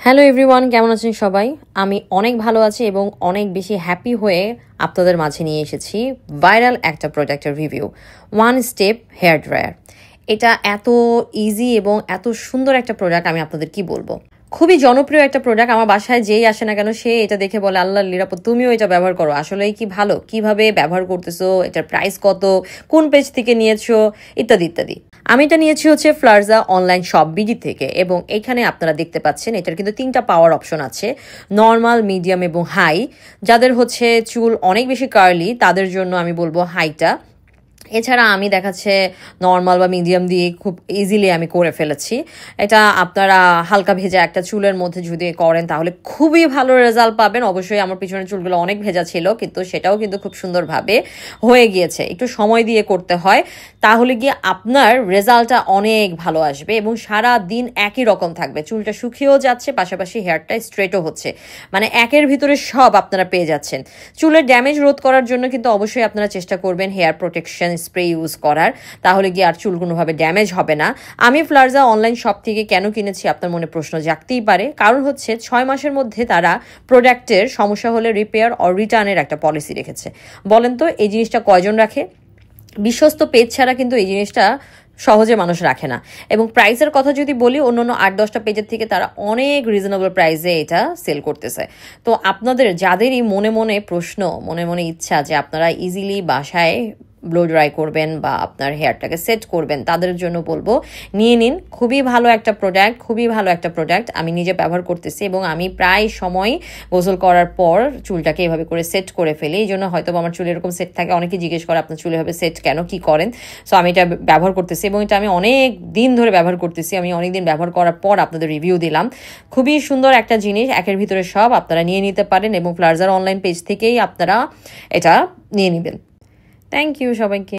Hello everyone, কেমন আছেন সবাই? আমি অনেক ভালো আছি এবং অনেক বেশি হ্যাপি হয়ে আপনাদের মাঝে নিয়ে এসেছি ভাইরাল একটা প্রোডাক্টের review, one step hair dryer. এটা এত ইজি এবং এত সুন্দর একটা প্রোডাক্ট, আমি আপনাদের কি বলবো। খুবই জনপ্রিয় একটা প্রোডাক্ট। আমার বাসায় যেই আসে না কেন সে এটা দেখে বলে, আল্লাহ নিরাপদ, তুমিও এটা ব্যবহার করো, আসলেই কি ভালো, কিভাবে ব্যবহার করতেছো, এটার প্রাইস কত, কোন পেজ থেকে নিয়েছো, ইত্যাদি ইত্যাদি। আমি এটা নিয়েছি হচ্ছে ফ্লার্জা অনলাইন শপ বিডি থেকে, এবং এখানে আপনারা দেখতে পাচ্ছেন এটার কিন্তু 3টা পাওয়ার অপশন আছে, নর্মাল, মিডিয়াম এবং হাই। যাদের হচ্ছে চুল অনেক বেশি কার্লি তাদের জন্য আমি বলবো হাইটা। এছাড়া আমি দেখাচ্ছে নর্মাল বা মিডিয়াম দিয়ে খুব ইজিলি আমি করে ফেলেছি। এটা আপনারা হালকা ভেজা একটা চুলের মধ্যে যদি করেন তাহলে খুবই ভালো রেজাল্ট পাবেন। অবশ্যই আমার পিছনের চুলগুলো অনেক ভেজা ছিল, কিন্তু সেটাও কিন্তু খুব সুন্দরভাবে হয়ে গিয়েছে। একটু সময় দিয়ে করতে হয়, তাহলে গিয়ে আপনার রেজাল্টটা অনেক ভালো আসবে এবং সারা দিন একই রকম থাকবে। চুলটা শুকিয়েও যাচ্ছে, পাশাপাশি হেয়ারটা স্ট্রেটও হচ্ছে, মানে একের ভিতরে সব আপনারা পেয়ে যাচ্ছেন। চুলের ড্যামেজ রোধ করার জন্য কিন্তু অবশ্যই আপনারা চেষ্টা করবেন হেয়ার প্রোটেকশন স্প্রে ইউজ করার, তাহলে গিয়ে আর চুল কোনোভাবে ড্যামেজ হবে না। আমি ফ্লার্জা অনলাইন শপ থেকে কেন কিনেছি আপনার মনে প্রশ্ন জাগতেই পারে। কারণ হচ্ছে 6 মাসের মধ্যে তারা প্রোডাক্টের সমস্যা হলে রিপেয়ার অর রিটার্নের একটা পলিসি রেখেছে। বলেন তো এই জিনিসটা কয়জন রাখে? বিশ্বস্ত পেজ ছাড়া কিন্তু এই জিনিসটা সহজে মানুষ রাখে না। এবং প্রাইসের কথা যদি বলি, অন্যান্য 8-10টা পেজের থেকে তারা অনেক রিজনেবল প্রাইসে এটা সেল করতেছে। তো আপনাদের যাদেরই মনে মনে প্রশ্ন, মনে মনে ইচ্ছা যে আপনারা ইজিলি বাসায় ব্লো ড্রাই করবেন বা আপনার হেয়ারটাকে সেট করবেন, তাদের জন্য বলবো নিয়ে নিন। খুবই ভালো একটা প্রোডাক্ট, খুবই ভালো একটা প্রোডাক্ট। আমি নিজে ব্যবহার করতেছি এবং আমি প্রায় সময় গোসল করার পর চুলটাকে এভাবে করে সেট করে ফেলি। এই জন্য হয়তো আমার চুল এরকম সেট থাকে, অনেকে জিজ্ঞেস করে আপনার চুল এভাবে সেট কেন, কি করেন। সো আমি এটা ব্যবহার করতেছি এবং এটা আমি অনেক দিন ধরে ব্যবহার করতেছি। আমি অনেক দিন ব্যবহার করার পর আপনাদের রিভিউ দিলাম। খুবই সুন্দর একটা জিনিস, একের ভিতরে সব আপনারা নিয়ে নিতে পারেন এবং ফ্লার্জার অনলাইন পেজ থেকেই আপনারা এটা নিয়ে নেবেন। থ্যাংক ইউ সবাইকে।